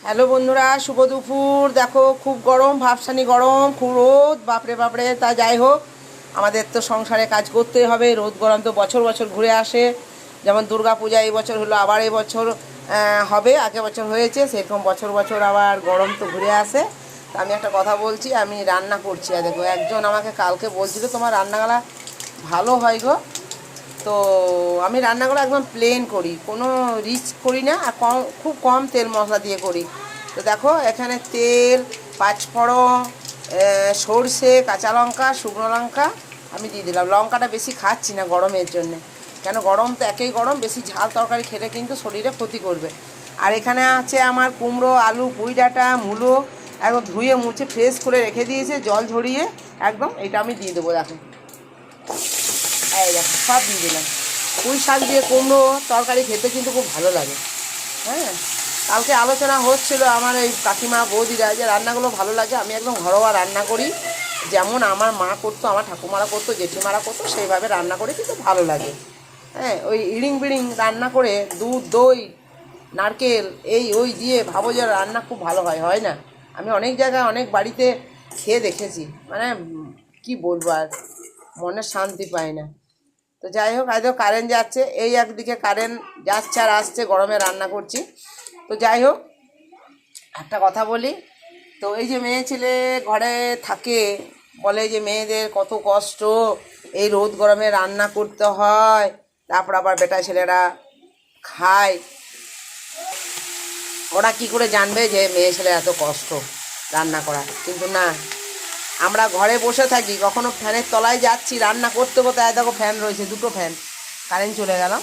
Hello বন্ধুরা, শুভ দুপুর। দেখো খুব গরম, ভাবসানি গরম, খুব রোদ, বাপরে বাপরে। তা যাই হোক, আমাদের তো সংসারে কাজ করতেই হবে। রোদ গরম তো বছর বছর ঘুরে আসে। যেমন দুর্গা পূজা এই বছর হলো, আবার এই বছর হবে, আগে বছর হয়েছে, সেরকম বছর বছর আবার গরম তো ঘুরে আসে। তা আমি একটা কথা বলছি, আমি রান্না করছি। আর দেখো, একজন আমাকে কালকে বলছিল তোমার রান্নাগুলা ভালো হয় গো। তো আমি রান্নাগুলো একদম প্লেন করি, কোনো রিচ করি না, আর খুব কম তেল মশলা দিয়ে করি। তো দেখো, এখানে তেল, পাঁচফোড়ন, সর্ষে, কাঁচা লঙ্কা, শুকনো লঙ্কা আমি দিয়ে দিলাম। লঙ্কাটা বেশি খাচ্ছি না গরমের জন্যে, কেন গরম তো একেই গরম, বেশি ঝাল তরকারি খেলে কিন্তু শরীরে ক্ষতি করবে। আর এখানে আছে আমার কুমড়ো, আলু, পুঁই ডাঁটা, মূলো, একদম ধুয়ে মুছে ফ্রেশ করে রেখে দিয়েছে, জল ঝরিয়ে একদম। এটা আমি দিয়ে দেবো। দেখো, এই দেখো, সব দিয়ে দিলাম। পুঁই শাক দিয়ে কুমড়ো তরকারি খেতে কিন্তু খুব ভালো লাগে। হ্যাঁ, কালকে আলোচনা হচ্ছিল আমার এই কাকিমা বৌদিরা যে রান্নাগুলো ভালো লাগে। আমি একদম ঘরোয়া রান্না করি, যেমন আমার মা করতো, আমার ঠাকুমারা করতো, জেঠিমারা করতো, সেইভাবে রান্না করে কিন্তু ভালো লাগে। হ্যাঁ, ওই ইড়িং বিড়িং রান্না করে দুধ, দই, নারকেল এই ওই দিয়ে ভাবো যে রান্না খুব ভালো হয়, হয় না। আমি অনেক জায়গায় অনেক বাড়িতে খেয়ে দেখেছি, মানে কি বলবো আর, মনে শান্তি পায় না। তো যাই হোক, আজও কারেন্ট যাচ্ছে, এই একদিকে কারেন্ট যাচ্ছে আর আসছে, গরমে রান্না করছি। তো যাই হোক, একটা কথা বলি, তো এই যে মেয়ে ছেলে ঘরে থাকে, বলে যে মেয়েদের কত কষ্ট, এই রোদ গরমে রান্না করতে হয়, তারপর আবার বেটা ছেলেরা খায়। ওরা কি করে জানবে যে মেয়ে ছেলে এত কষ্ট রান্না করা? কিন্তু না, আমরা ঘরে বসে থাকি, কখনো ফ্যানের তলায় যাচ্ছি রান্না করতে করতে, দেখো ফ্যান রয়েছে, দুটো ফ্যান, কারেন্ট চলে গেল,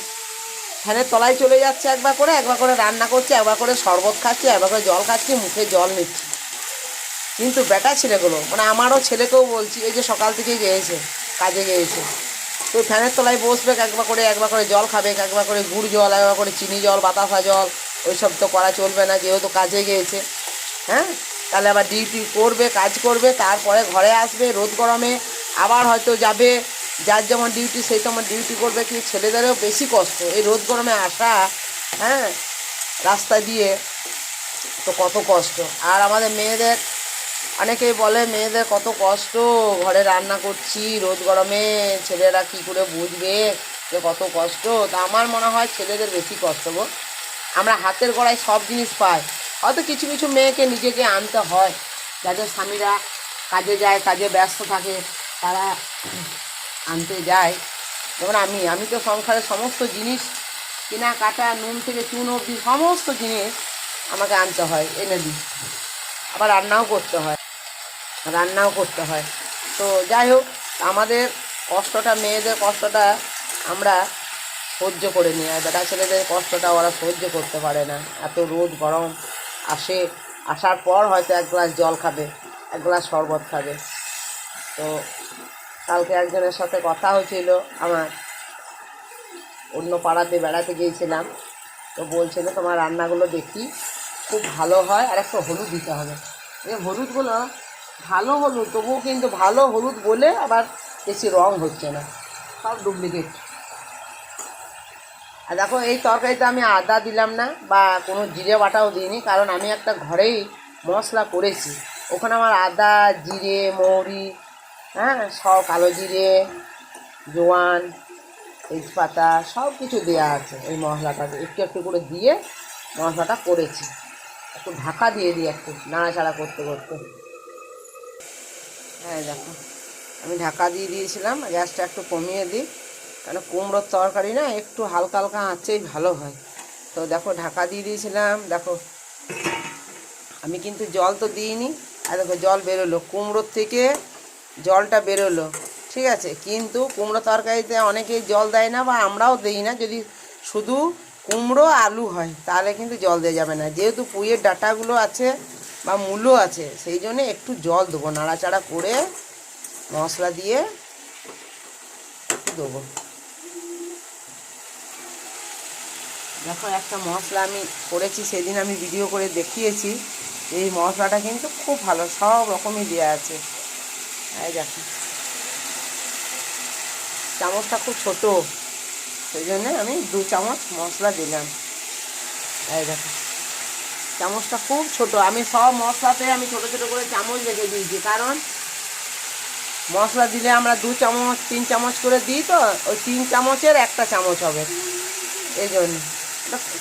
ফ্যানের তলায় চলে যাচ্ছে, একবার করে রান্না করছে, একবার করে শরবত খাচ্ছে, একবার করে জল খাচ্ছি, মুখে জল নিচ্ছি। কিন্তু বেটা ছেলেগুলো, মানে আমারও ছেলেকেও বলছি, এই যে সকাল থেকে গিয়েছে, কাজে গিয়েছে, তো ফ্যানের তলায় বসবে, একবার করে জল খাবে, একবার করে গুড় জল, একবার করে চিনি জল, বাতাসা জল, ওইসব তো করা চলবে না, যেহেতু কাজে গিয়েছে। হ্যাঁ, তাহলে আবার ডিউটি করবে, কাজ করবে, তারপরে ঘরে আসবে রোদ গরমে, আবার হয়তো যাবে, যার যেমন ডিউটি সেই তেমন ডিউটি করবে। কিন্তু ছেলেদেরও বেশি কষ্ট এই রোদ গরমে আসা। হ্যাঁ, রাস্তা দিয়ে তো কত কষ্ট। আর আমাদের মেয়েদের, অনেকেই বলে মেয়েদের কত কষ্ট, ঘরে রান্না করছি রোদ গরমে, ছেলেরা কি করে বুঝবে যে কত কষ্ট। তা আমার মনে হয় ছেলেদের বেশি কষ্ট গো। আমরা হাতের গড়ায় সব জিনিস পাই, হয়তো কিছু কিছু মেয়েকে নিজেকে আনতে হয়, যাদের স্বামীরা কাজে যায়, কাজে ব্যস্ত থাকে, তারা আনতে যায়। যেমন আমি তো সংসারের সমস্ত জিনিস, কেনাকাটা, নুন থেকে চুন অবধি সমস্ত জিনিস আমাকে আনতে হয়, এনে দিই। আবার রান্নাও করতে হয়। তো যাই হোক, আমাদের কষ্টটা, মেয়েদের কষ্টটা আমরা সহ্য করে নিই, আর বেটা ছেলেদের কষ্টটা ওরা সহ্য করতে পারে না। এত রোদ গরম আসে, আসার পর হয়তো এক গ্লাস জল খাবে, এক গ্লাস শরবত খাবে। তো কালকে একজনের সাথে কথা হয়েছিল আমার, অন্য পাড়াতে বেড়াতে গিয়েছিলাম, তো বলছিল তোমার রান্নাগুলো দেখি খুব ভালো হয়, আর একটা হলুদ দিতে হবে। এই হলুদগুলো ভালো হলুদ, তবুও কিন্তু ভালো হলুদ বলে আবার বেশি রং হচ্ছে না, সব ডুপ্লিকেট। আর দেখো, এই তরকারিতে আমি আদা দিলাম না বা কোনো জিরে বাটাও দিইনি, কারণ আমি একটা ঘরেই মশলা করেছি। ওখানে আমার আদা, জিরে, মৌরি, হ্যাঁ, সব কালো জিরে, জোয়ান, তেজপাতা সব কিছু দেওয়া আছে। এই মশলাটাকে একটু একটু করে দিয়ে মশলাটা করেছি। একটু ঢাকা দিয়ে দিই, একটু নাড়াচাড়া করতে করতে। হ্যাঁ দেখো, আমি ঢাকা দিয়ে দিয়েছিলাম, গ্যাসটা একটু কমিয়ে দিই, কারণ কুমড়োর তরকারি না একটু হালকা হালকা আঁচেই ভালো হয়। তো দেখো, ঢাকা দিয়ে দিয়েছিলাম। দেখো, আমি কিন্তু জল তো দিইনি। আর দেখো, জল বেরোলো, কুমড়োর থেকে জলটা বেরোলো, ঠিক আছে। কিন্তু কুমড়ো তরকারিতে অনেকেই জল দেয় না, বা আমরাও দিই না। যদি শুধু কুমড়ো আলু হয় তাহলে কিন্তু জল দেওয়া যাবে না, যেহেতু পুঁইয়ের ডাঁটাগুলো আছে বা মূলো আছে, সেই জন্যে একটু জল দেবো, নাড়াচাড়া করে মশলা দিয়ে দেবো। দেখো, একটা মশলা আমি করেছি, সেদিন আমি ভিডিও করে দেখিয়েছি। এই মশলাটা কিন্তু খুব ভালো, সব রকমই দেওয়া আছে। এই দেখো, চামচটা খুব ছোটো, সেই জন্যে আমি 2 চামচ মশলা দিলাম। এই দেখো, চামচটা খুব ছোট, আমি সব মশলাতে আমি ছোট ছোট করে চামচ রেখে দিয়েছি, কারণ মশলা দিলে আমরা 2 চামচ 3 চামচ করে দিই, তো ওই 3 চামচের 1টা চামচ হবে, এই জন্য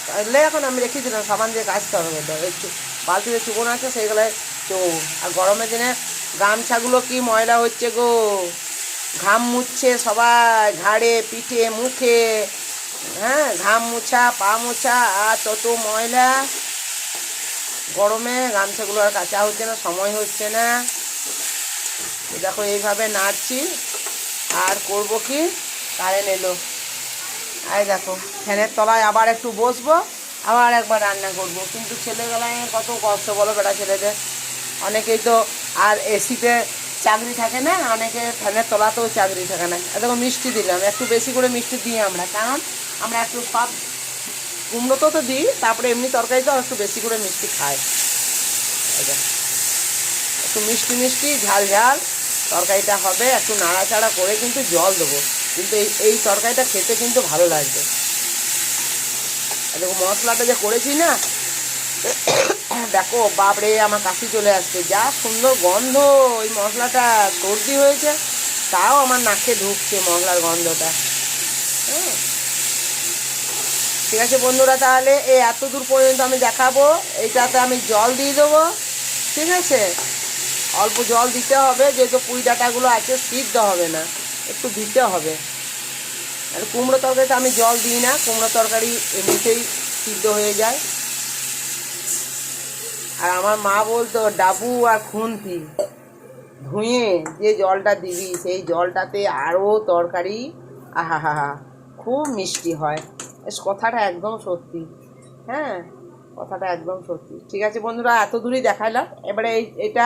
তাহলে এখন আমি রেখে দিলাম। সাবান দিয়ে কাচতে হবে, তো একটু বালতিতে চুবন আছে সেইগুলোয় চুব। আর গরমের দিনে গামছাগুলো কি ময়লা হচ্ছে গো, ঘাম মুছছে সবাই ঘাড়ে পিঠে মুখে, হ্যাঁ ঘাম মুছা পা মুছা, আর তত ময়লা, গরমে গামছাগুলো আর কাচা হচ্ছে না, সময় হচ্ছে না। দেখো এইভাবে নাড়ছি, আর করব কি, কারেন্ট এলো। এই দেখো ফ্যানের তলায় আবার একটু বসবো, আবার একবার রান্না করব। কিন্তু ছেলেবেলায় কত কষ্ট বলো বেটা ছেলেদের, অনেকেই তো আর এসিতে চাকরি থাকে না, অনেকে ফ্যানের তলাতেও চাকরি থাকে না। দেখো মিষ্টি দিলাম, একটু বেশি করে মিষ্টি দিই আমরা, কারণ আমরা একটু সব কুমড়োতেও তো দিই, তারপরে এমনি তরকারিতেও একটু বেশি করে মিষ্টি খাই। একটু মিষ্টি মিষ্টি ঝাল ঝাল তরকারিটা হবে, একটু নাড়াচাড়া করে কিন্তু জল দেবো, কিন্তু এই তরকারিটা খেতে কিন্তু ভালো লাগবে। দেখো মশলাটা যে করেছি না, দেখো বাপরে আমার কাশি চলে আসছে, যা সুন্দর গন্ধ, ওই মশলাটা সর্দি হয়েছে তাও আমার নাকে ঢুকছে মশলার গন্ধটা। হ্যাঁ ঠিক আছে বন্ধুরা, তাহলে এই এত দূর পর্যন্ত আমি দেখাবো। এইটাতে আমি জল দিয়ে দেবো, ঠিক আছে, অল্প জল দিতে হবে, যেহেতু পুঁই ডাঁটাগুলো আছে সিদ্ধ হবে না, একটু দিতে হবে। আর কুমড়ো তরকারিতে আমি জল দিই না, কুমড়ো তরকারি এমনিতেই সিদ্ধ হয়ে যায়। আর আমার মা বলতো ডাবু আর খুন্তি ধুয়ে যে জলটা দিবি, সেই জলটাতে আরও তরকারি আহা হা হা খুব মিষ্টি হয়। কথাটা একদম সত্যি, হ্যাঁ কথাটা একদম সত্যি। ঠিক আছে বন্ধুরা, এত দূরই দেখাইলাম। এবারে এটা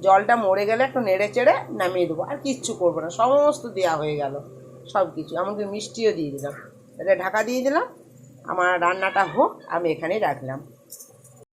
জলটা মরে গেলে একটু নেড়ে চেড়ে নামিয়ে দেবো, আর কিচ্ছু করবো না, সমস্ত দেওয়া হয়ে গেল সব কিছু, এমনকি মিষ্টিও দিয়ে দিলাম। এটা ঢাকা দিয়ে দিলাম, আমার রান্নাটা হোক, আমি এখানেই রাখলাম।